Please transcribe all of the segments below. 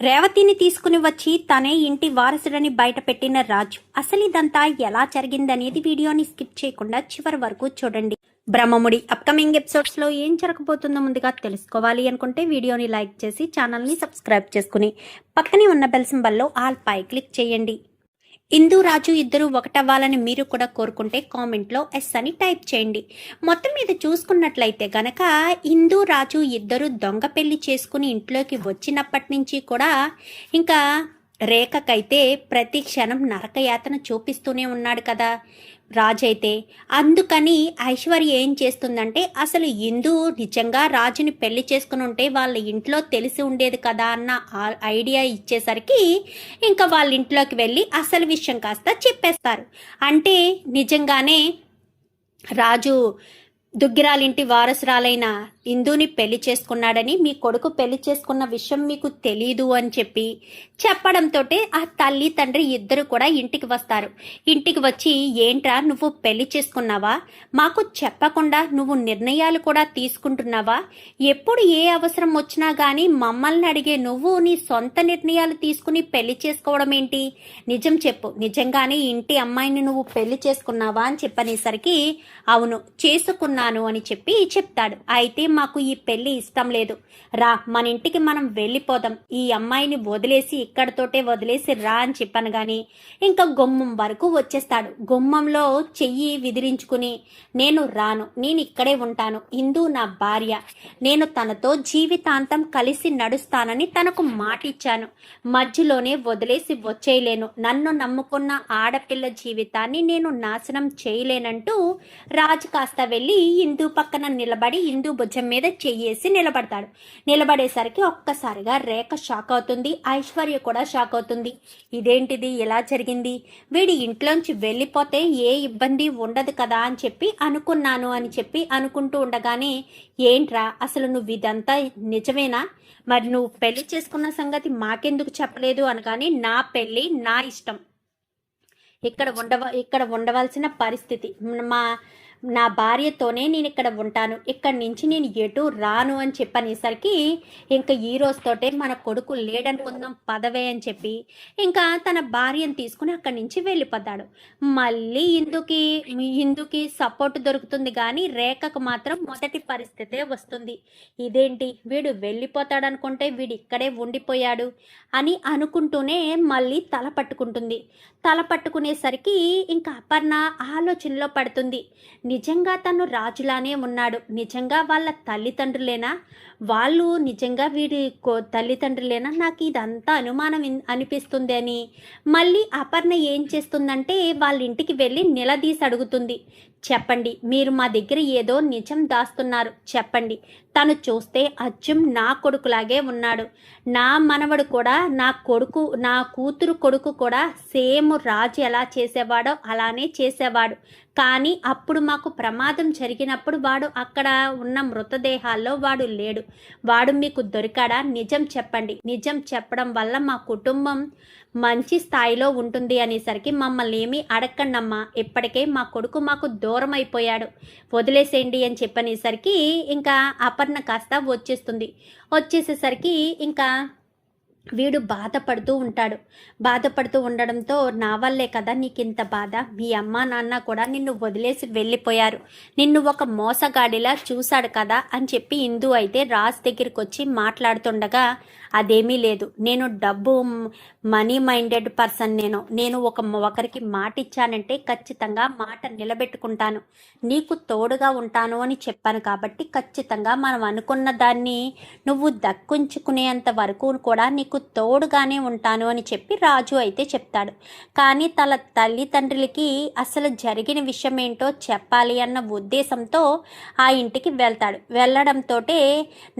రేవతిని తీసుకుని వచ్చి తనే ఇంటి వారసుడని బయటపెట్టిన రాజు. అసలు ఇదంతా ఎలా జరిగిందనేది వీడియోని స్కిప్ చేయకుండా చివరి వరకు చూడండి. బ్రహ్మముడి అప్కమింగ్ ఎపిసోడ్స్ లో ఏం జరగబోతుందో ముందుగా తెలుసుకోవాలి అనుకుంటే వీడియోని లైక్ చేసి ఛానల్ని సబ్స్క్రైబ్ చేసుకుని పక్కనే ఉన్న బెల్ సింబల్లో ఆల్ పై క్లిక్ చేయండి. ఇందు రాజు ఇద్దరు ఒకటవ్వాలని మీరు కూడా కోరుకుంటే కామెంట్లో ఎస్ అని టైప్ చేయండి. మొత్తం మీద చూసుకున్నట్లయితే గనక ఇందు రాజు ఇద్దరు దొంగ పెళ్లి చేసుకుని ఇంట్లోకి వచ్చినప్పటి నుంచి కూడా ఇంకా రేఖకైతే ప్రతి క్షణం నరకయాతన చూపిస్తూనే ఉన్నాడు కదా రాజు అయితే. అందుకని ఐశ్వర్య ఏం చేస్తుందంటే అసలు ఇందు నిజంగా రాజుని పెళ్లి చేసుకుని ఉంటే వాళ్ళ ఇంట్లో తెలిసి ఉండేది కదా అన్న ఐడియా ఇచ్చేసరికి ఇంకా వాళ్ళ ఇంట్లోకి వెళ్ళి అసలు విషయం కాస్త చెప్పేస్తారు. అంటే నిజంగానే రాజు దుగ్గిరాలింటి వారసురాలైన ఇందుని పెళ్లి చేసుకున్నాడని, మీ కొడుకు పెళ్లి చేసుకున్న విషయం మీకు తెలీదు అని చెప్పి చెప్పడంతో ఆ తల్లి తండ్రి ఇద్దరు కూడా ఇంటికి వస్తారు. ఇంటికి వచ్చి ఏంట్రా నువ్వు పెళ్లి చేసుకున్నావా, మాకు చెప్పకుండా నువ్వు నిర్ణయాలు కూడా తీసుకుంటున్నావా, ఎప్పుడు ఏ అవసరం వచ్చినా గానీ మమ్మల్ని అడిగే నువ్వు నీ సొంత నిర్ణయాలు తీసుకుని పెళ్లి చేసుకోవడం ఏంటి, నిజం చెప్పు, నిజంగానే ఇంటి అమ్మాయిని నువ్వు పెళ్లి చేసుకున్నావా అని చెప్పనేసరికి అవును చేసుకున్నాను అని చెప్పి చెప్తాడు. అయితే మాకు ఈ పెళ్లి ఇష్టం లేదు, రా మన ఇంటికి మనం వెళ్ళిపోదాం, ఈ అమ్మాయిని వదిలేసి ఇక్కడతోటే వదిలేసి రా అని చెప్పాను గాని ఇంకా గుమ్మం వరకు వచ్చేస్తాడు. గుమ్మంలో చెయ్యి విదిరించుకుని నేను రాను, నేను ఇక్కడే ఉంటాను, ఇందు నా భార్య, నేను తనతో జీవితాంతం కలిసి నడుస్తానని తనకు మాట ఇచ్చాను, మధ్యలోనే వదిలేసి వచ్చేయలేను, నన్ను నమ్ముకున్న ఆడపిల్ల జీవితాన్ని నేను నాశనం చేయలేనంటూ రాజు కాస్త వెళ్ళి ఇందు పక్కన నిలబడి ఇందు భుజం మీద చెయ్యేసి నిలబడతాడు. నిలబడేసరికి ఒక్కసారిగా రేఖ షాక్ అవుతుంది, ఐశ్వర్య కూడా షాక్ అవుతుంది. ఇదేంటిది ఎలా జరిగింది, వీడి ఇంట్లోంచి వెళ్ళిపోతే ఏ ఇబ్బంది ఉండదు కదా అని చెప్పి అనుకున్నాను అని చెప్పి అనుకుంటూ ఉండగానే ఏంట్రా అసలు నువ్వు ఇదంతా నిజమేనా, మరి నువ్వు పెళ్లి చేసుకున్న సంగతి మాకెందుకు చెప్పలేదు అనగానే నా పెళ్లి నా ఇష్టం, ఇక్కడ ఉండవలసిన పరిస్థితి నా భార్యతోనే నేను ఇక్కడ ఉంటాను, ఇక్కడి నుంచి నేను ఎటు రాను అని చెప్పనేసరికి ఇంకా ఈ రోజుతోటే మన కొడుకు లేడనుకుందాం పదవే అని చెప్పి ఇంకా తన భార్యను తీసుకుని అక్కడి నుంచి వెళ్ళిపోతాడు. మళ్ళీ ఇందుకి సపోర్ట్ దొరుకుతుంది కానీ రేఖకు మాత్రం మొదటి పరిస్థితే వస్తుంది. ఇదేంటి వీడు వెళ్ళిపోతాడు అనుకుంటే వీడు ఇక్కడే ఉండిపోయాడు అని అనుకుంటూనే మళ్ళీ తల పట్టుకుంటుంది. తల పట్టుకునేసరికి ఇంకా అపర్ణ ఆలోచనలో పడుతుంది. నిజంగా తను రాజులానే ఉన్నాడు, నిజంగా వాళ్ళ తల్లిదండ్రులేనా, వాళ్ళు నిజంగా వీడి తల్లిదండ్రులేనా, నాకు ఇదంతా అనుమానం అనిపిస్తుంది అని మళ్ళీ అపర్ణ ఏం చేస్తుందంటే వాళ్ళ ఇంటికి వెళ్ళి నిలదీసి అడుగుతుంది. చెప్పండి, మీరు మా దగ్గర ఏదో నిజం దాస్తున్నారు, చెప్పండి, తను చూస్తే అచ్చం నా కొడుకులాగే ఉన్నాడు, నా మనవడు కూడా నా కూతురు కొడుకు కూడా సేమ్ రాజు ఎలా చేసేవాడో అలానే చేసేవాడు, కానీ అప్పుడు మాకు ప్రమాదం జరిగినప్పుడు వాడు అక్కడ ఉన్న మృతదేహాల్లో వాడు లేడు, వాడు మీకు దొరికాడా, నిజం చెప్పండి, నిజం చెప్పడం వల్ల మా కుటుంబం మంచి స్థాయిలో ఉంటుంది అనేసరికి మమ్మల్ని ఏమీ అడగండమ్మా, ఇప్పటికే మా కొడుకు మాకు దూరం అయిపోయాడు, వదిలేసేయండి అని చెప్పనేసరికి ఇంకా అపర్ణ కాస్త వచ్చేసేసరికి ఇంకా వీడు బాధపడుతూ ఉండడంతో నా వల్లే కదా నీకు ఇంత బాధ, మీ అమ్మ నాన్న కూడా నిన్ను వదిలేసి వెళ్ళిపోయారు, నిన్ను ఒక మోసగాడిలా చూశాడు కదా అని చెప్పి ఇందు అయితే రాజ్ దగ్గరికి వచ్చి మాట్లాడుతుండగా అదేమీ లేదు, నేను మనీ మైండెడ్ పర్సన్, నేను ఒకరికి మాట ఇచ్చానంటే ఖచ్చితంగా మాట నిలబెట్టుకుంటాను, నీకు తోడుగా ఉంటాను అని చెప్పాను కాబట్టి ఖచ్చితంగా మనం అనుకున్న దాన్ని నువ్వు దక్కించుకునేంత వరకు కూడా నీకు తోడుగానే ఉంటాను అని చెప్పి రాజు అయితే చెప్తాడు. కానీ తన తల్లిదండ్రులకి అసలు జరిగిన విషయం ఏంటో చెప్పాలి అన్న ఉద్దేశంతో ఆ ఇంటికి వెళ్తాడు. వెళ్ళడంతో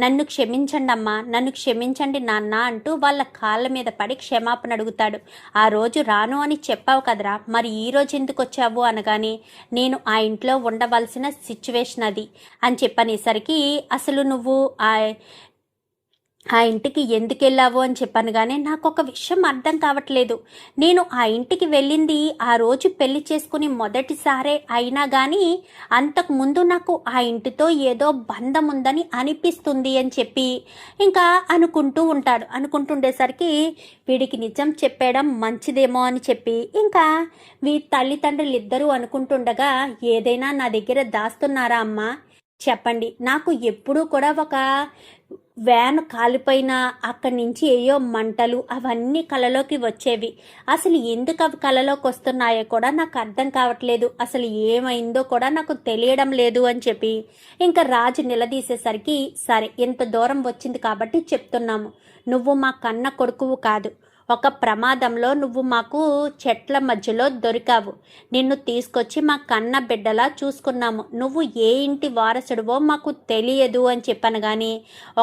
నన్ను క్షమించండి అమ్మా, నన్ను క్షమించండి నాన్న అంటూ వాళ్ళ కాళ్ళ మీద పడి క్షమాపణ అడుగుతాడు. ఆ రోజు రాను అని చెప్పావు కదరా, మరి ఈ రోజు ఎందుకు వచ్చావు అనగానే నేను ఆ ఇంట్లో ఉండవలసిన సిచ్యువేషన్ అది అని చెప్పనేసరికి అసలు నువ్వు ఆ ఇంటికి ఎందుకు వెళ్ళావు అని చెప్పాను. కానీ నాకు ఒక విషయం అర్థం కావట్లేదు. నేను ఆ ఇంటికి వెళ్ళింది ఆ రోజు పెళ్లి చేసుకుని మొదటిసారే అయినా కానీ అంతకు ముందు నాకు ఆ ఇంటితో ఏదో బంధం ఉందని అనిపిస్తుంది అని చెప్పి ఇంకా అనుకుంటుండేసరికి వీడికి నిజం చెప్పడం మంచిదేమో అని చెప్పి ఇంకా తల్లిదండ్రులు ఇద్దరూ అనుకుంటుండగా, ఏదైనా నా దగ్గర దాస్తున్నారా అమ్మా చెప్పండి. నాకు ఎప్పుడూ కూడా ఒక వ్యాన్ కాలిపోయిన అక్కడి నుంచి ఏయో మంటలు అవన్నీ కళలోకి వచ్చేవి. అసలు ఎందుకు అవి కళలోకి వస్తున్నాయో కూడా నాకు అర్థం కావట్లేదు. అసలు ఏమైందో కూడా నాకు తెలియడం లేదు అని చెప్పి ఇంకా రాజు నిలదీసేసరికి, సరే ఇంత దూరం వచ్చింది కాబట్టి చెప్తున్నాము. నువ్వు మా కన్న కొడుకువు కాదు. ఒక ప్రమాదంలో నువ్వు మాకు చెట్ల మధ్యలో దొరికావు. నిన్ను తీసుకొచ్చి మా కన్న బిడ్డలా చూసుకున్నాము. నువ్వు ఏ ఇంటి వారసుడివో మాకు తెలియదు అని చెప్పాను. కానీ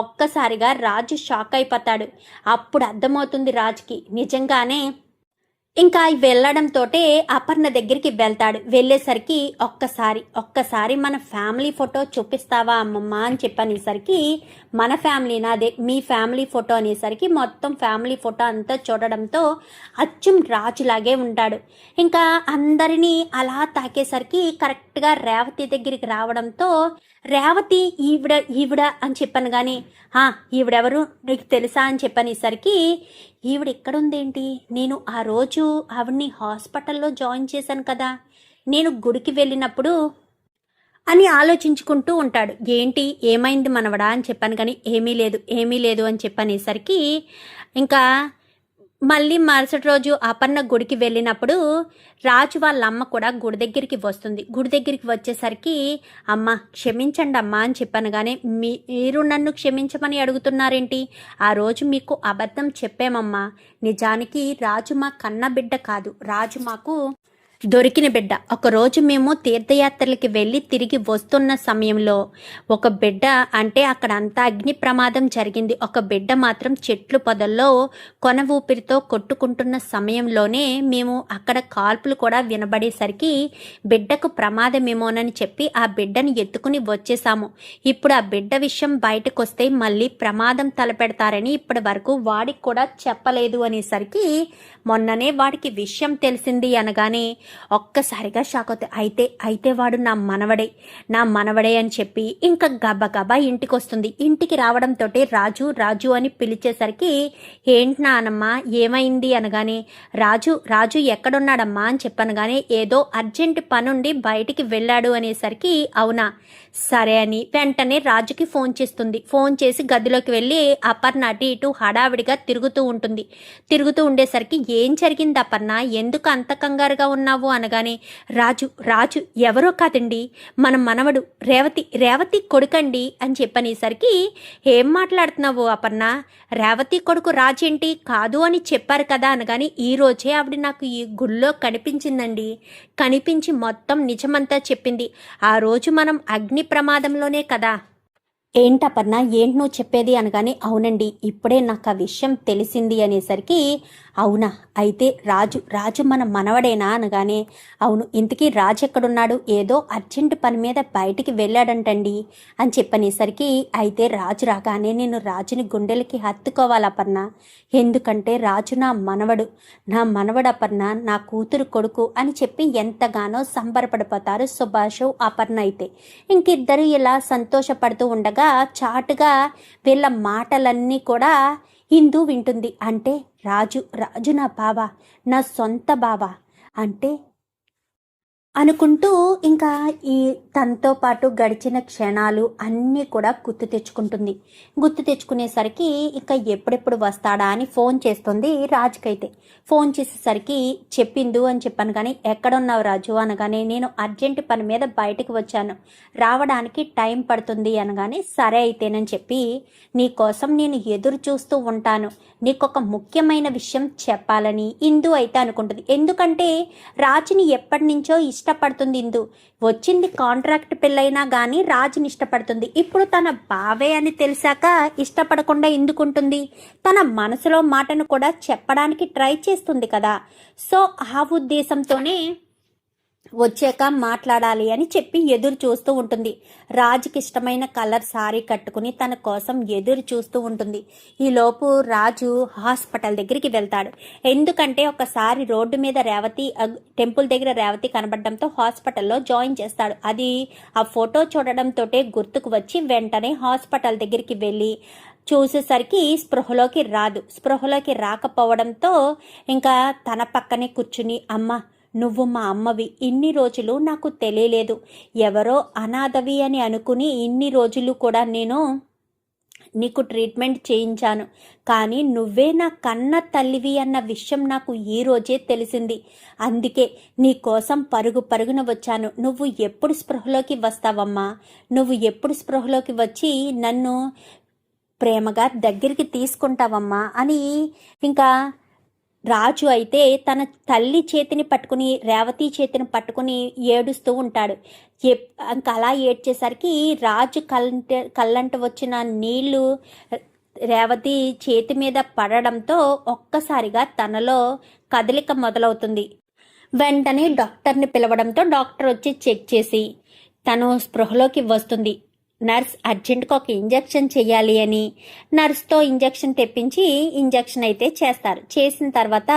ఒక్కసారిగా రాజు షాక్ అయిపోతాడు. అప్పుడు అర్థమవుతుంది రాజుకి నిజంగానే ఇంకా వెళ్ళడంతో అపర్ణ దగ్గరికి వెళ్తాడు. వెళ్ళేసరికి ఒక్కసారి మన ఫ్యామిలీ ఫోటో చూపిస్తావా అమ్మమ్మ అని చెప్పనేసరికి, మన ఫ్యామిలీ నాదే, మీ ఫ్యామిలీ ఫోటో అనేసరికి మొత్తం ఫ్యామిలీ ఫోటో అంతా చూడడంతో అచ్చం రాజులాగే ఉంటాడు. ఇంకా అందరినీ అలా తాకేసరికి కరెక్ట్గా రేవతి దగ్గరికి రావడంతో, రేవతి ఈవిడ అని చెప్పాను. కానీ ఈవిడెవరు నీకు తెలుసా అని చెప్పనేసరికి, ఈవిడ ఎక్కడుందేంటి, నేను ఆ రోజు ఆవిడ్ని హాస్పిటల్లో జాయిన్ చేశాను కదా, నేను గుడికి వెళ్ళినప్పుడు అని ఆలోచించుకుంటూ ఉంటాడు. ఏంటి ఏమైంది మనవడా అని చెప్పాను. కానీ ఏమీ లేదు అని చెప్పనేసరికి ఇంకా మళ్ళీ మరుసటి రోజు అపర్ణ గుడికి వెళ్ళినప్పుడు రాజు వాళ్ళ అమ్మ కూడా గుడి దగ్గరికి వస్తుంది. గుడి దగ్గరికి వచ్చేసరికి, అమ్మ క్షమించండి అమ్మా అని చెప్పాను. కానీ మీరు నన్ను క్షమించమని అడుగుతున్నారేంటి? ఆ రోజు మీకు అబద్ధం చెప్పామమ్మా. నిజానికి రాజు మా కన్న బిడ్డ కాదు, రాజు మాకు దొరికిన బిడ్డ. ఒకరోజు మేము తీర్థయాత్రలకి వెళ్ళి తిరిగి వస్తున్న సమయంలో ఒక బిడ్డ, అంటే అక్కడ అంతా అగ్ని ప్రమాదం జరిగింది, ఒక బిడ్డ మాత్రం చెట్లు పొదల్లో కొన ఊపిరితో కొట్టుకుంటున్న సమయంలోనే మేము అక్కడ కాల్పులు కూడా వినబడేసరికి బిడ్డకు ప్రమాదమేమోనని చెప్పి ఆ బిడ్డను ఎత్తుకుని వచ్చేసాము. ఇప్పుడు ఆ బిడ్డ విషయం బయటకు వస్తే మళ్ళీ ప్రమాదం తలపెడతారని ఇప్పటి వరకు వాడికి కూడా చెప్పలేదు అనేసరికి, మొన్ననే వాడికి విషయం తెలిసింది అనగానే ఒక్కసారిగా షాక్ అవుతాయి. అయితే వాడు నా మనవడే అని చెప్పి ఇంకా గబగబా ఇంటికి వస్తుంది. ఇంటికి రావడంతో రాజు అని పిలిచేసరికి, ఏంటి నానమ్మా ఏమైంది అనగానే, రాజు ఎక్కడున్నాడమ్మా అని చెప్పాను. కానీ ఏదో అర్జెంట్ పనుండి బయటికి వెళ్ళాడు అనేసరికి, అవునా సరే అని వెంటనే రాజుకి ఫోన్ చేస్తుంది. ఫోన్ చేసి గదిలోకి వెళ్ళి అపర్ణ అటు ఇటు హడావిడిగా తిరుగుతూ ఉండేసరికి, ఏం జరిగింది అపర్ణ, ఎందుకు అంత కంగారుగా ఉన్నావు అనగానే, రాజు ఎవరో కాదండి, మన మనవడు రేవతి కొడుకండి అని చెప్పనేసరికి, ఏం మాట్లాడుతున్నావు అపర్ణ, రేవతి కొడుకు రాజేంటి, కాదు అని చెప్పారు కదా అనగాని, ఈ రోజే ఆవిడ నాకు ఈ గుళ్ళో కనిపించిందండి, కనిపించి మొత్తం నిజమంతా చెప్పింది. ఆ రోజు మనం అగ్ని ప్రమాదంలోనే కదా. ఏంటపర్ణ ఏంటి నువ్వు చెప్పేది అనగానే, అవునండి ఇప్పుడే నాకు ఆ విషయం తెలిసింది అనేసరికి, అవునా అయితే రాజు మన మనవడేనా అనగానే, అవును ఇంతకీ రాజు ఎక్కడున్నాడు, ఏదో అర్జెంటు పని మీద బయటికి వెళ్ళాడంటండి అని చెప్పనేసరికి, అయితే రాజు రాగానే నేను రాజుని గుండెలకి హత్తుకోవాలపర్ణ, ఎందుకంటే రాజు నా మనవడు అపర్ణ, నా కూతురు కొడుకు అని చెప్పి ఎంతగానో సంబరపడిపోతారు సుభాష్ అపర్ణ. అయితే ఇంకిద్దరు ఇలా సంతోషపడుతూ ఉండగా చాటుగా వీళ్ళ మాటలన్నీ కూడా ఇందు వింటుంది. అంటే రాజు నా బావ, నా సొంత బావ అంటే అనుకుంటూ ఇంకా ఈ తనతో పాటు గడిచిన క్షణాలు అన్నీ కూడా గుర్తు తెచ్చుకునేసరికి ఇంకా ఎప్పుడెప్పుడు వస్తాడా అని ఫోన్ చేస్తుంది రాజుకైతే. ఫోన్ చేసేసరికి, చెప్పిందు అని చెప్పాను. కానీ ఎక్కడున్నావు రాజు అనగానే, నేను అర్జెంటు పని మీద బయటకు వచ్చాను, రావడానికి టైం పడుతుంది అనగానే, సరే అయితేనని చెప్పి, నీకోసం నేను ఎదురు చూస్తూ ఉంటాను, నీకొక ముఖ్యమైన విషయం చెప్పాలని ఇందు అయితే అనుకుంటుంది. ఎందుకంటే రాజుని ఎప్పటి నుంచో ఇష్టపడుతుంది ఇందు. వచ్చింది కాంట్రాక్ట్ పెళ్ళైనా కానీ రాజుని ఇష్టపడుతుంది. ఇప్పుడు తన బావే అని తెలిసాక ఇష్టపడకుండా ఎందుకుంటుంది? తన మనసులో మాటను కూడా చెప్పడానికి ట్రై చేస్తుంది కదా. సో ఆ ఉద్దేశంతోనే వచ్చాక మాట్లాడాలి అని చెప్పి ఎదురు చూస్తూ ఉంటుంది. రాజుకి ఇష్టమైన కలర్ సారీ కట్టుకుని తన కోసం ఎదురు చూస్తూ ఉంటుంది. ఈలోపు రాజు హాస్పిటల్ దగ్గరికి వెళ్తాడు. ఎందుకంటే ఒకసారి రోడ్డు మీద రేవతి టెంపుల్ దగ్గర రేవతి కనబడడంతో హాస్పిటల్లో జాయిన్ చేస్తాడు. అది ఆ ఫోటో చూడడంతో గుర్తుకు వచ్చి వెంటనే హాస్పిటల్ దగ్గరికి వెళ్ళి చూసేసరికి స్పృహలోకి రాకపోవడంతో ఇంకా తన పక్కనే కూర్చుని, అమ్మ నువ్వు మా అమ్మవి, ఇన్ని రోజులు నాకు తెలియలేదు, ఎవరో అనాథవి అని అనుకుని ఇన్ని రోజులు కూడా నేను నీకు ట్రీట్మెంట్ చేయించాను, కానీ నువ్వే నా కన్న తల్లివి అన్న విషయం నాకు ఈ రోజే తెలిసింది. అందుకే నీ కోసం పరుగున వచ్చాను. నువ్వు ఎప్పుడు స్పృహలోకి వస్తావమ్మా? నువ్వు ఎప్పుడు స్పృహలోకి వచ్చి నన్ను ప్రేమగా దగ్గరికి తీసుకుంటావమ్మా అని ఇంకా రాజు అయితే తన తల్లి చేతిని పట్టుకుని రేవతి చేతిని పట్టుకుని ఏడుస్తూ ఉంటాడు. ఇంకా అలా ఏడ్చేసరికి రాజు కళ్ళంట వచ్చిన నీళ్లు రేవతి చేతి మీద పడడంతో ఒక్కసారిగా తనలో కదలిక మొదలవుతుంది. వెంటనే డాక్టర్ని పిలవడంతో డాక్టర్ వచ్చి చెక్ చేసి తను స్పృహలోకి వస్తుంది. నర్స్ అర్జెంట్గా ఒక ఇంజెక్షన్ చేయాలి అని నర్స్తో ఇంజెక్షన్ తెప్పించి ఇంజెక్షన్ అయితే చేస్తారు. చేసిన తర్వాత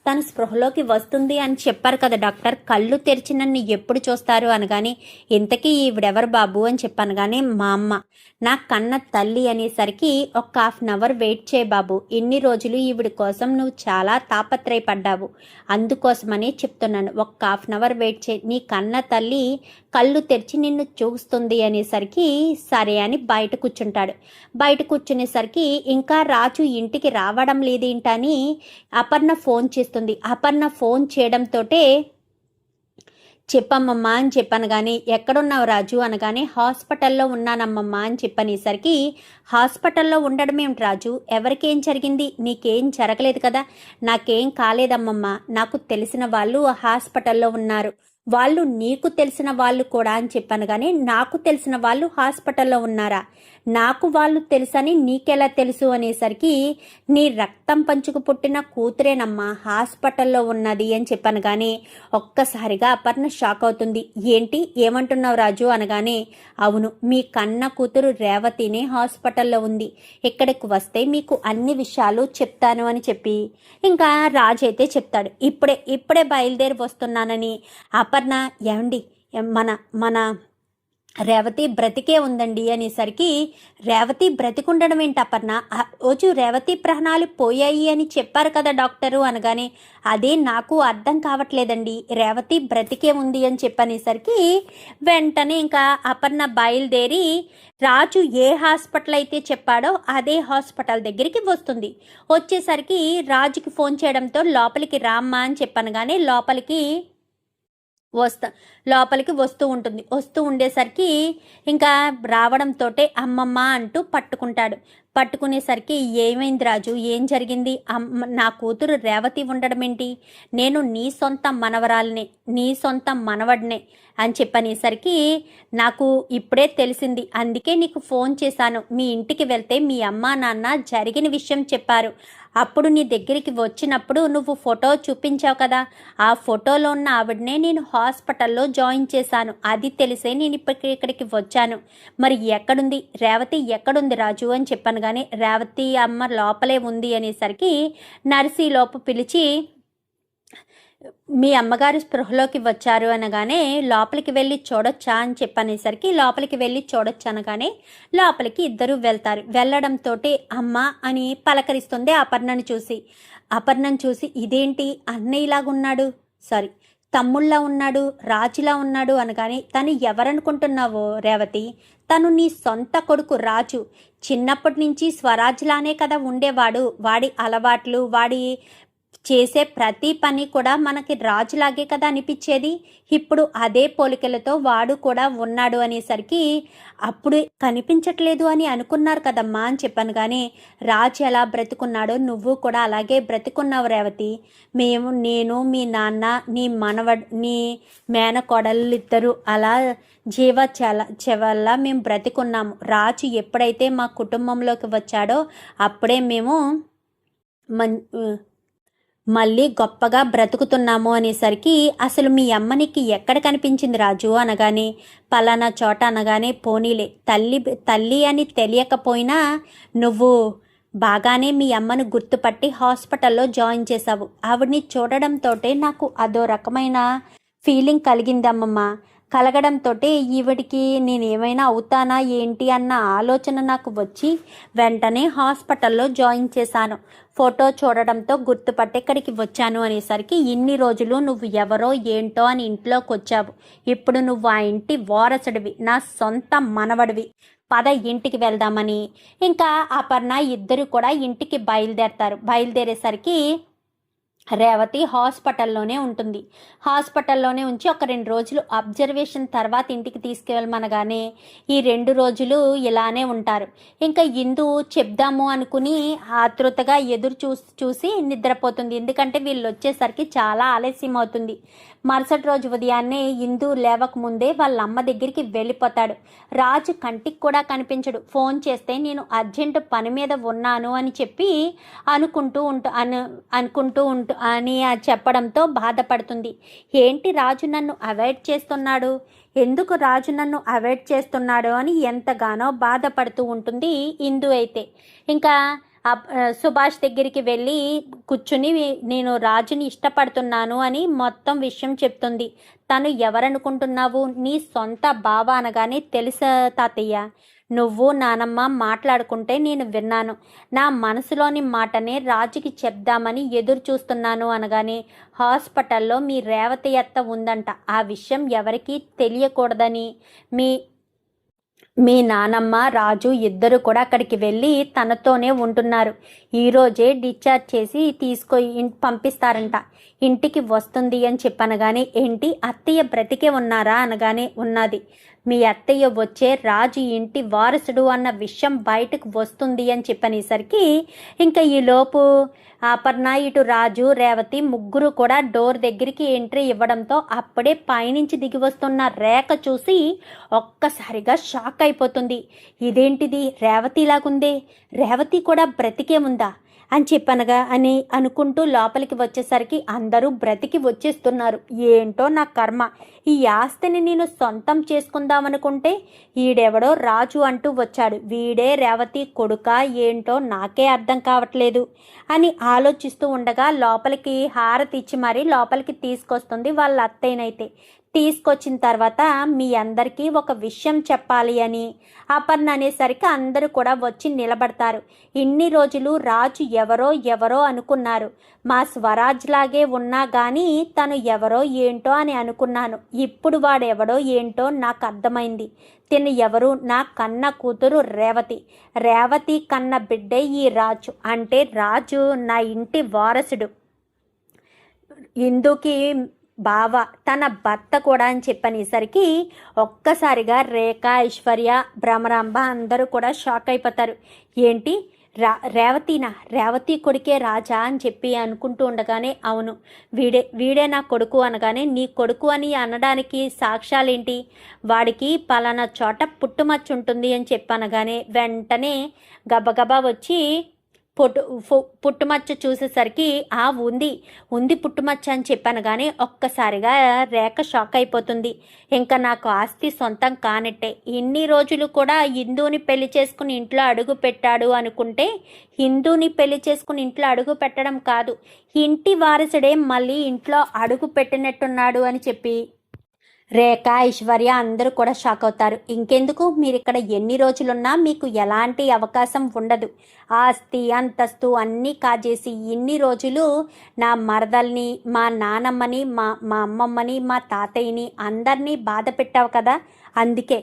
తను స్పృహలోకి వస్తుంది అని చెప్పారు కదా డాక్టర్, కళ్ళు తెరిచి నన్ను ఎప్పుడు చూస్తారు అనగానే, ఇంతకీ ఈవిడెవరు బాబు అని చెప్పాను. కానీ మా అమ్మ నా కన్న తల్లి అనేసరికి ఒక 1/2 అవర్ వెయిట్ చేయ బాబు, ఇన్ని రోజులు ఈవిడ కోసం నువ్వు చాలా తాపత్రయపడ్డావు, అందుకోసమని చెప్తున్నాను, ఒక 1/2 అవర్ వెయిట్ చేయి, నీ కన్న తల్లి కళ్ళు తెరిచి నిన్ను చూస్తుంది అనేసరికి సరే అని బయట కూర్చుంటాడు. బయట కూర్చునేసరికి ఇంకా రాజు ఇంటికి రావడం లేదేంటని అపర్ణ ఫోన్ చేస్తుంది. అపర్ణ ఫోన్ చేయడంతో చెప్పమ్మమ్మా అని చెప్పాను. కానీ ఎక్కడున్నావు రాజు అనగానే హాస్పిటల్లో ఉన్నానమ్మమ్మా అని చెప్పనేసరికి, హాస్పిటల్లో ఉండడం ఏమిటి రాజు, ఎవరికేం జరిగింది, నీకేం జరగలేదు కదా? నాకేం కాలేదమ్మమ్మా, నాకు తెలిసిన వాళ్ళు హాస్పిటల్లో ఉన్నారు, వాళ్ళు నీకు తెలిసిన వాళ్ళు కూడా అని చెప్పాను. కానీ నాకు తెలిసిన వాళ్ళు హాస్పిటల్లో ఉన్నారా? నాకు వాళ్ళు తెలుసని నీకెలా తెలుసు అనేసరికి, నీ రక్తం పంచుకు పుట్టిన కూతురేనమ్మా హాస్పిటల్లో ఉన్నది అని చెప్పాను. కానీ ఒక్కసారిగా అపర్ణ షాక్ అవుతుంది. ఏంటి, ఏమంటున్నావు రాజు అనగానే, అవును, మీ కన్న కూతురు రేవతినే హాస్పిటల్లో ఉంది, ఇక్కడికి వస్తే మీకు అన్ని విషయాలు చెప్తాను అని చెప్పి ఇంకా రాజు అయితే చెప్తాడు. ఇప్పుడే బయలుదేరి వస్తున్నానని. అపర్ణ, ఏమండి, మన రేవతి బ్రతికే ఉందండి అనేసరికి, రేవతి బ్రతికుండడం ఏంటి అపర్ణ, ఆ రోజు రేవతి ప్రాణాలు పోయాయి అని చెప్పారు కదా డాక్టరు అనగానే, అదే నాకు అర్థం కావట్లేదండి, రేవతి బ్రతికే ఉంది అని చెప్పనేసరికి వెంటనే ఇంకా అపర్ణ బయలుదేరి రాజు ఏ హాస్పిటల్ అయితే చెప్పాడో అదే హాస్పిటల్ దగ్గరికి వస్తుంది. వచ్చేసరికి రాజుకి ఫోన్ చేయడంతో లోపలికి రామ్మా అని చెప్పాను. కానీ లోపలికి వస్తూ ఉంటుంది. వస్తూ ఉండేసరికి ఇంకా రావడంతో అమ్మమ్మ అంటూ పట్టుకునేసరికి, ఏమైంది రాజు, ఏం జరిగింది, నా కూతురు రేవతి ఉండడం ఏంటి, నేను నీ సొంత మనవరాలనే, నీ సొంత మనవడినే అని చెప్పనేసరికి, నాకు ఇప్పుడే తెలిసింది, అందుకే నీకు ఫోన్ చేశాను, మీ ఇంటికి వెళ్తే మీ అమ్మ నాన్న జరిగిన విషయం చెప్పారు, అప్పుడు నీ దగ్గరికి వచ్చినప్పుడు నువ్వు ఫోటో చూపించావు కదా, ఆ ఫోటోలో ఉన్న ఆవిడనే నేను హాస్పిటల్లో జాయిన్ చేశాను, అది తెలిసే నేను ఇక్కడికి వచ్చాను, మరి ఎక్కడుంది రేవతి, ఎక్కడుంది రాజు అని చెప్పాను. కానీ రేవతి అమ్మ లోపలే ఉంది అనేసరికి నర్సి లోపు పిలిచి, మీ అమ్మగారు స్పృహలోకి వచ్చారు అనగానే లోపలికి వెళ్ళి చూడొచ్చా అని చెప్పనేసరికి, లోపలికి వెళ్ళి చూడొచ్చు అనగానే లోపలికి ఇద్దరు వెళ్తారు. వెళ్ళడంతో అమ్మ అని పలకరిస్తుంది అపర్ణను చూసి ఇదేంటి అన్నయ్యలాగున్నాడు, సారీ తమ్ముళ్ళ ఉన్నాడు, రాజులా ఉన్నాడు అనగానే, తను ఎవరనుకుంటున్నావో రేవతి, తను నీ సొంత కొడుకు రాజు, చిన్నప్పటి నుంచి స్వరాజ్లానే కదా ఉండేవాడు, వాడి అలవాట్లు, వాడి చేసే ప్రతి పని కూడా మనకి రాజులాగే కదా అనిపించేది, ఇప్పుడు అదే పోలికలతో వాడు కూడా ఉన్నాడు అనేసరికి, అప్పుడు కనిపించట్లేదు అని అనుకున్నారు కదమ్మా అని చెప్పాను. కానీ రాజు ఎలా బ్రతుకున్నాడో నువ్వు కూడా అలాగే బ్రతుకున్నావు రేవతి, నేను మీ నాన్న నీ మేనకోడళ్ళు ఇద్దరు అలా చెవల్లా మేము బ్రతుకున్నాము. రాజు ఎప్పుడైతే మా కుటుంబంలోకి వచ్చాడో అప్పుడే మేము మళ్ళీ గొప్పగా బ్రతుకుతున్నాము అనేసరికి అసలు మీ అమ్మ నీకు ఎక్కడ కనిపించింది రాజు అనగానే పలానా చోట అనగానే పోనీలే తల్లి అని తెలియకపోయినా నువ్వు బాగానే మీ అమ్మను గుర్తుపట్టి హాస్పిటల్లో జాయిన్ చేశావు. ఆవిడ్ని చూడడంతో నాకు అదో రకమైన ఫీలింగ్ కలిగిందమ్మమ్మ. కలగడంతో ఈవిడికి నేనేమైనా అవుతానా ఏంటి అన్న ఆలోచన నాకు వచ్చి వెంటనే హాస్పిటల్లో జాయిన్ చేశాను. ఫోటో చూడడంతో గుర్తుపట్టి ఇక్కడికి వచ్చాను అనేసరికి ఇన్ని రోజులు నువ్వు ఎవరో ఏంటో అని ఇంట్లోకి వచ్చావు. ఇప్పుడు నువ్వు ఆ ఇంటి వారసుడివి, నా సొంత మనవడివి. పద ఇంటికి వెళ్దామని ఇంకా అపర్ణ ఇద్దరు కూడా ఇంటికి బయలుదేరేసరికి రేవతి హాస్పిటల్లోనే ఉంటుంది. హాస్పిటల్లోనే ఉంచి ఒక 2 రోజులు అబ్జర్వేషన్ తర్వాత ఇంటికి తీసుకెళ్ళమనగానే ఈ 2 రోజులు ఇలానే ఉంటారు. ఇంకా ఇందు చెప్దాము అనుకుని ఆతృతగా ఎదురు చూసి నిద్రపోతుంది. ఎందుకంటే వీళ్ళు వచ్చేసరికి చాలా ఆలస్యం అవుతుంది. మరుసటి రోజు ఉదయాన్నే ఇందు లేవకముందే వాళ్ళ అమ్మ దగ్గరికి వెళ్ళిపోతాడు. రాజు కంటికి కూడా కనిపించడు. ఫోన్ చేస్తే నేను అర్జెంటు పని మీద ఉన్నాను అని చెప్పి అనుకుంటూ అని చెప్పడంతో బాధపడుతుంది. ఏంటి రాజు నన్ను అవాయిడ్ చేస్తున్నాడు, ఎందుకు రాజు నన్ను అవాయిడ్ చేస్తున్నాడు అని ఎంతగానో బాధపడుతూ ఉంటుంది ఇందు. అయితే ఇంకా సుభాష్ దగ్గరికి వెళ్ళి కూర్చుని నేను రాజుని ఇష్టపడుతున్నాను అని మొత్తం విషయం చెప్తుంది. తను ఎవరనుకుంటున్నావు, నీ సొంత బావ అనగానే తెలుసా తాతయ్య, నువ్వు నానమ్మ మాట్లాడుకుంటే నేను విన్నాను. నా మనసులోని మాటనే రాజుకి చెప్దామని ఎదురు చూస్తున్నాను అనగానే హాస్పిటల్లో మీ రేవతి అత్త ఉందంట. ఆ విషయం ఎవరికీ తెలియకూడదని మీ నానమ్మ రాజు ఇద్దరు కూడా అక్కడికి వెళ్ళి తనతోనే ఉంటున్నారు. ఈరోజే డిశ్చార్జ్ చేసి పంపిస్తారంట. ఇంటికి వస్తుంది అని చెప్పనగానే ఏంటి అత్తయ్య బ్రతికే ఉన్నారా అనగానే ఉన్నది. మీ అత్తయ్య వచ్చే రాజు ఇంటి వారసుడు అన్న విషయం బయటకు వస్తుంది అని చెప్పనేసరికి ఇంకా ఈలోపు అపర్ణ ఇటు రాజు రేవతి ముగ్గురు కూడా డోర్ దగ్గరికి ఎంట్రీ ఇవ్వడంతో అప్పుడే పైనుంచి దిగి వస్తున్న రేఖ చూసి ఒక్కసారిగా షాక్ అయిపోతుంది. ఇదేంటిది రేవతిలాగుందే, రేవతి కూడా బ్రతికే ఉందా అని చెప్పనగా అనుకుంటూ లోపలికి వచ్చేసరికి అందరూ బ్రతికి వచ్చేస్తున్నారు. ఏంటో నా కర్మ, ఈ ఆస్తిని నేను సొంతం చేసుకుందామనుకుంటే ఈడెవడో రాజు అంటూ వచ్చాడు. వీడే రేవతి కొడుకా ఏంటో నాకే అర్థం కావట్లేదు అని ఆలోచిస్తూ ఉండగా లోపలికి హారతి ఇచ్చి మరీ లోపలికి తీసుకొస్తుంది వాళ్ళ అత్తయ్యనైతే. తీసుకొచ్చిన తర్వాత మీ అందరికీ ఒక విషయం చెప్పాలి అని అపర్ణ అనేసరికి అందరూ కూడా వచ్చి నిలబడతారు. ఇన్ని రోజులు రాజు ఎవరో అనుకున్నారు. మా స్వరాజ్ లాగే ఉన్నా కానీ తను ఎవరో ఏంటో అని అనుకున్నాను. ఇప్పుడు వాడెవడో ఏంటో నాకు అర్థమైంది. తిను ఎవరు, నా కన్న కూతురు రేవతి కన్న బిడ్డే ఈ రాజు. అంటే రాజు నా ఇంటి వారసుడు, ఇందుకి బావ, తన భర్త కూడా అని చెప్పనేసరికి ఒక్కసారిగా రేఖ, ఐశ్వర్య, భ్రమరాంబ అందరూ కూడా షాక్ అయిపోతారు. ఏంటి రేవతి కొడుకే రాజా అని చెప్పి అనుకుంటూ ఉండగానే అవును వీడే నా కొడుకు అనగానే నీ కొడుకు అని అనడానికి సాక్ష్యాలేంటి, వాడికి పలానా చోట పుట్టుమచ్చ ఉంటుంది అని చెప్పనగానే వెంటనే గబగబా వచ్చి పుట్టుమచ్చ చూసేసరికి ఉంది పుట్టుమచ్చ అని చెప్పాను. కానీ ఒక్కసారిగా రేఖ షాక్ అయిపోతుంది. ఇంకా నాకు ఆస్తి సొంతం కానట్టే. ఇన్ని రోజులు కూడా హిందూని పెళ్లి చేసుకుని ఇంట్లో అడుగు పెట్టాడు అనుకుంటే హిందూని పెళ్లి చేసుకుని ఇంట్లో అడుగు పెట్టడం కాదు, ఇంటి వారసుడే మళ్ళీ ఇంట్లో అడుగు పెట్టినట్టున్నాడు అని చెప్పి రేఖ, ఐశ్వర్య అందరూ కూడా షాక్ అవుతారు. ఇంకెందుకు, మీరు ఇక్కడ ఎన్ని రోజులున్నా మీకు ఎలాంటి అవకాశం ఉండదు. ఆస్తి అంతస్తు అన్నీ కాజేసి ఇన్ని రోజులు నా మరదల్ని, మా నానమ్మని, మా అమ్మమ్మని, మా తాతయ్యని అందరినీ బాధ పెట్టావు కదా, అందుకే.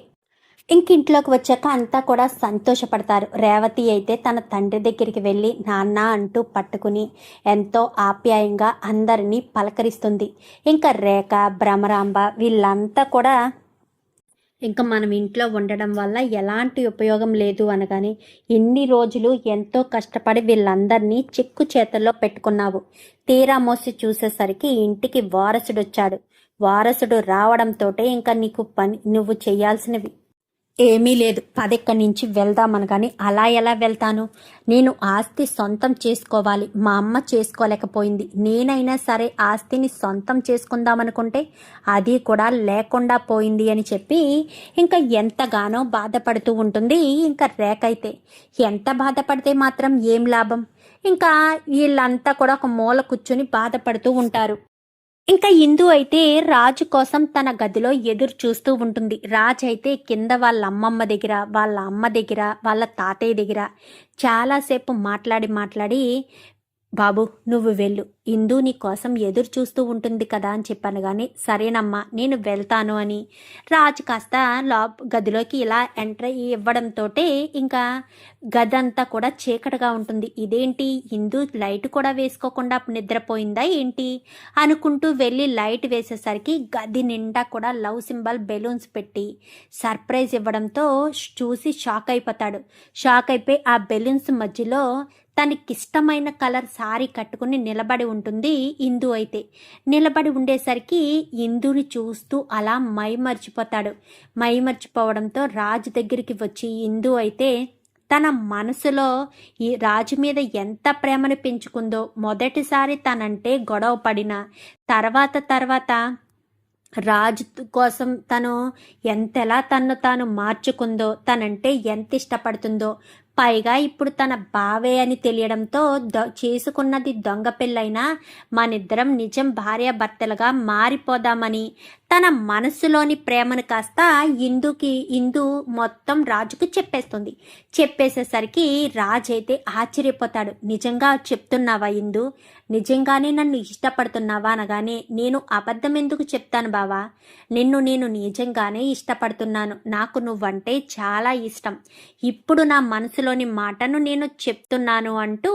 ఇంకింట్లోకి వచ్చాక అంతా కూడా సంతోషపడతారు. రేవతి అయితే తన తండ్రి దగ్గరికి వెళ్ళి నాన్న అంటూ పట్టుకుని ఎంతో ఆప్యాయంగా అందరినీ పలకరిస్తుంది. ఇంకా రేఖ, భ్రమరాంబ వీళ్ళంతా కూడా ఇంకా మనం ఇంట్లో ఉండడం వల్ల ఎలాంటి ఉపయోగం లేదు అనగానే ఇన్ని రోజులు ఎంతో కష్టపడి వీళ్ళందరినీ చెక్కు చేతల్లో పెట్టుకున్నావు. తీరా మోసి చూసేసరికి ఇంటికి వారసుడు వచ్చాడు. వారసుడు రావడంతో ఇంకా నీకు నువ్వు చేయాల్సినవి ఏమీ లేదు, పదెక్కడి నుంచి వెళ్దామనగాని అలా ఎలా వెళ్తాను? నేను ఆస్తి సొంతం చేసుకోవాలి, మా అమ్మ చేసుకోలేకపోయింది. నేనైనా సరే ఆస్తిని సొంతం చేసుకుందామనుకుంటే అది కూడా లేకుండా పోయింది అని చెప్పి ఇంకా ఎంతగానో బాధపడుతూ ఉంటుంది. ఇంకా రేఖ అయితే ఎంత బాధపడితే మాత్రం ఏం లాభం? ఇంకా వీళ్ళంతా కూడా ఒక మూల కూర్చొని బాధపడుతూ ఉంటారు. ఇంకా ఇందు అయితే రాజు కోసం తన గదిలో ఎదురు చూస్తూ ఉంటుంది. రాజు అయితే కింద వాళ్ళ అమ్మమ్మ దగ్గర, వాళ్ళ అమ్మ దగ్గర, వాళ్ళ తాతయ్య దగ్గర చాలాసేపు మాట్లాడి బాబు నువ్వు వెళ్ళు, ఇందు నీ కోసం ఎదురు చూస్తూ ఉంటుంది కదా అని చెప్పాను. కానీ సరేనమ్మా నేను వెళ్తాను అని రాజు కాస్త గదిలోకి ఇలా ఎంటర్ ఇవ్వడంతో ఇంకా గదంతా కూడా చీకటిగా ఉంటుంది. ఇదేంటి ఇందు లైట్ కూడా వేసుకోకుండా నిద్రపోయిందా ఏంటి అనుకుంటూ వెళ్ళి లైట్ వేసేసరికి గది నిండా కూడా లవ్ సింబల్ బెలూన్స్ పెట్టి సర్ప్రైజ్ ఇవ్వడంతో చూసి షాక్ అయిపోతాడు. షాక్ అయిపోయి ఆ బెలూన్స్ మధ్యలో తనకిష్టమైన కలర్ సారీ కట్టుకుని నిలబడి ఉంటుంది ఇందు. అయితే నిలబడి ఉండేసరికి ఇందుని చూస్తూ అలా మైమర్చిపోతాడు. మైమర్చిపోవడంతో రాజు దగ్గరికి వచ్చి ఇందు అయితే తన మనసులో ఈ రాజు మీద ఎంత ప్రేమను పెంచుకుందో, మొదటిసారి తనంటే గొడవ పడిన తర్వాత రాజు కోసం తను ఎంతలా తన్ను తాను మార్చుకుందో, తనంటే ఎంత ఇష్టపడుతుందో, పైగా ఇప్పుడు తన బావే అని తెలియడంతో చేసుకున్నది దొంగ పెళ్ళైనా మనిద్దరం నిజం భార్యాభర్తలుగా మారిపోదామని తన మనసులోని ప్రేమను కాస్త ఇందు మొత్తం రాజుకు చెప్పేస్తుంది. చెప్పేసేసరికి రాజు అయితే ఆశ్చర్యపోతాడు. నిజంగా చెప్తున్నావా ఇందు? నిజంగానే నన్ను ఇష్టపడుతున్నావా అనగానే, నేను అబద్ధం ఎందుకు చెప్తాను బావా, నేను నిజంగానే ఇష్టపడుతున్నాను, నాకు నువ్వంటే చాలా ఇష్టం, ఇప్పుడు నా మనసులోని మాటను నేను చెప్తున్నాను అంటూ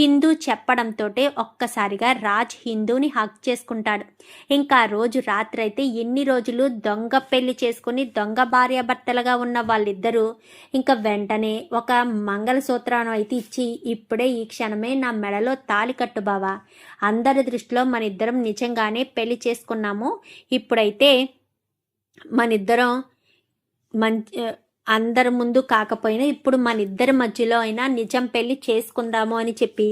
హిందూ చెప్పడంతో ఒక్కసారిగా రాజ్ హిందూని హక్ చేసుకుంటాడు. ఇంకా రోజు రాత్రి అయితే ఎన్ని రోజులు దొంగ పెళ్లి చేసుకుని దొంగ భార్యాభర్తలుగా ఉన్న వాళ్ళిద్దరూ ఇంకా వెంటనే ఒక మంగళసూత్రాన్ని అయితే ఇచ్చి, ఇప్పుడే ఈ క్షణమే నా మెడలో తాళి కట్టు బావా, అందరి దృష్టిలో మన ఇద్దరం నిజంగానే పెళ్లి చేసుకున్నాము, ఇప్పుడైతే మనిద్దరం అందరి ముందు కాకపోయినా ఇప్పుడు మన ఇద్దరి మధ్యలో అయినా నిజం పెళ్లి చేసుకుందాము అని చెప్పి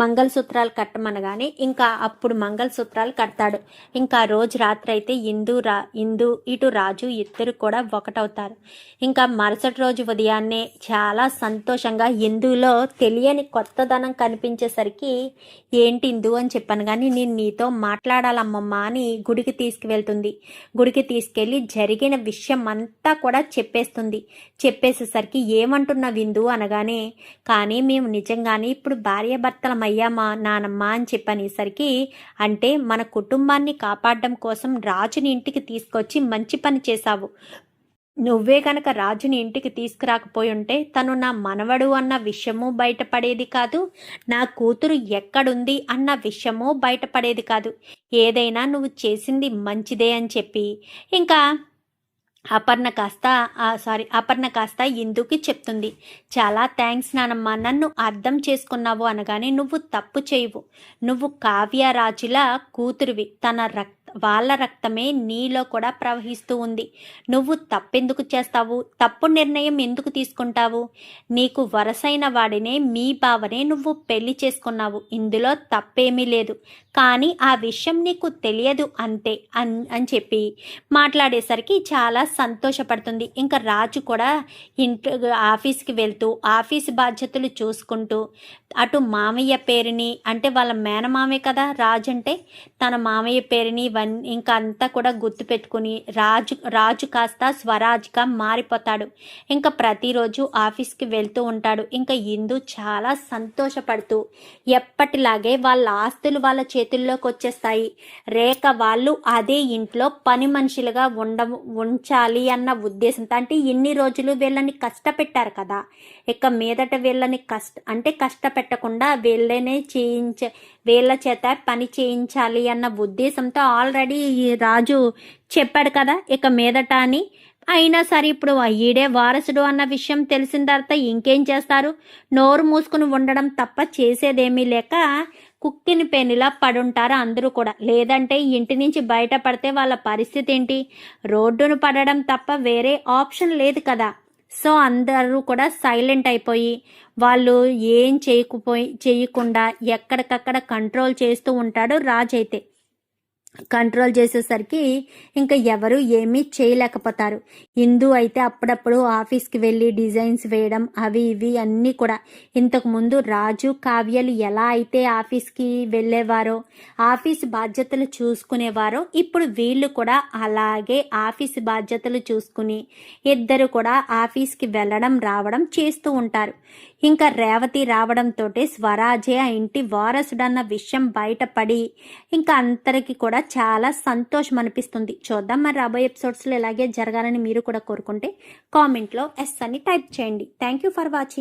మంగళసూత్రాలు కట్టమనగానే ఇంకా అప్పుడు మంగళసూత్రాలు కడతాడు. ఇంకా రోజు రాత్రి అయితే ఇందు ఇటు రాజు ఇద్దరు కూడా ఒకటవుతారు. ఇంకా మరుసటి రోజు ఉదయాన్నే చాలా సంతోషంగా ఇందులో తెలియని కొత్తదనం కనిపించేసరికి ఏంటి ఇందు అని చెప్పాను. కానీ నేను నీతో మాట్లాడాలమ్మమ్మ అని గుడికి తీసుకువెళ్తుంది. గుడికి తీసుకెళ్ళి జరిగిన విషయం అంతా కూడా చెప్పేస్తుంది. చెప్పేసేసరికి ఏమంటున్నా విందు అనగానే, కానీ మేము నిజంగానే ఇప్పుడు భార్యాభర్తలం అయ్యామా నానమ్మ అని చెప్పనేసరికి, అంటే మన కుటుంబాన్ని కాపాడడం కోసం రాజుని ఇంటికి తీసుకొచ్చి మంచి పని చేశావు, నువ్వే కనుక రాజుని ఇంటికి తీసుకురాకపోయి ఉంటే తను నా మనవడు అన్న విషయము బయటపడేది కాదు, నా కూతురు ఎక్కడుంది అన్న విషయము బయటపడేది కాదు, ఏదైనా నువ్వు చేసింది మంచిదే అని చెప్పి ఇంకా అపర్ణ కాస్త ఇందుకి చెప్తుంది. చాలా థ్యాంక్స్ నానమ్మ, నన్ను అర్థం చేసుకున్నావు అనగానే, నువ్వు తప్పు చేయవు, నువ్వు కావ్యరాజుల కూతురువి, వాళ్ళ రక్తమే నీలో కూడా ప్రవహిస్తూ ఉంది, నువ్వు తప్పెందుకు చేస్తావు, తప్పు నిర్ణయం ఎందుకు తీసుకుంటావు, నీకు వరసైన వాడినే మీ బావనే నువ్వు పెళ్లి చేసుకున్నావు, ఇందులో తప్పేమీ లేదు, కానీ ఆ విషయం నీకు తెలియదు అంతే అని చెప్పి మాట్లాడేసరికి చాలా సంతోషపడుతుంది. ఇంకా రాజు కూడా ఆఫీస్కి వెళ్తూ ఆఫీస్ బాధ్యతలు చూసుకుంటూ అటు మామయ్య పేరుని, అంటే వాళ్ళ మేనమామే కదా రాజు అంటే, తన మామయ్య పేరుని ఇంకా అంతా కూడా గుర్తుపెట్టుకుని రాజు కాస్త స్వరాజ్గా మారిపోతాడు. ఇంకా ప్రతిరోజు ఆఫీస్కి వెళ్తూ ఉంటాడు. ఇంకా ఇందు చాలా సంతోషపడుతూ ఎప్పటిలాగే వాళ్ళ ఆస్తులు వాళ్ళ చేతుల్లోకి వచ్చేస్తాయి. రేఖ వాళ్ళు అదే ఇంట్లో పని మనుషులుగా ఉంచాలి అన్న ఉద్దేశంతో, అంటే ఎన్ని రోజులు వీళ్ళని కష్టపెట్టారు కదా, ఇక మీదట వీళ్ళని కష్టపెట్టకుండా వీళ్ళ చేత పని చేయించాలి అన్న ఉద్దేశంతో ఆల్రెడీ రాజు చెప్పాడు కదా ఇక మీదట అని. అయినా సరే ఇప్పుడు ఈడే వారసుడు అన్న విషయం తెలిసిన తర్వాత ఇంకేం చేస్తారు? నోరు మూసుకుని ఉండడం తప్ప చేసేదేమీ లేక కుక్కిని పెనిలా పడుంటారు అందరూ కూడా. లేదంటే ఇంటి నుంచి బయటపడితే వాళ్ళ పరిస్థితి ఏంటి? రోడ్డును పడడం తప్ప వేరే ఆప్షన్ లేదు కదా. సో అందరూ కూడా సైలెంట్ అయిపోయి వాళ్ళు ఏం చేయకుండా ఎక్కడికక్కడ కంట్రోల్ చేస్తూ ఉంటాడు రాజు అయితే. కంట్రోల్ చేసేసరికి ఇంకా ఎవరు ఏమీ చేయలేకపోతారు. ఇందు అయితే అప్పుడప్పుడు ఆఫీస్కి వెళ్ళి డిజైన్స్ వేయడం అవి ఇవి అన్నీ కూడా. ఇంతకు ముందు రాజు కావ్యలు ఎలా అయితే ఆఫీస్కి వెళ్ళేవారో, ఆఫీస్ బాధ్యతలు చూసుకునేవారో, ఇప్పుడు వీళ్ళు కూడా అలాగే ఆఫీస్ బాధ్యతలు చూసుకుని ఇద్దరు కూడా ఆఫీస్కి వెళ్ళడం రావడం చేస్తూ ఉంటారు. ఇంకా రేవతి రావడంతో స్వరాజే ఆ ఇంటి వారసుడన్న విషయం బయటపడి ఇంకా అందరికీ కూడా చాలా సంతోషం అనిపిస్తుంది. చూద్దాం మరి రాబోయే ఎపిసోడ్స్లో ఇలాగే జరగాలని మీరు కూడా కోరుకుంటే కామెంట్లో ఎస్ అని టైప్ చేయండి. Thank you for watching.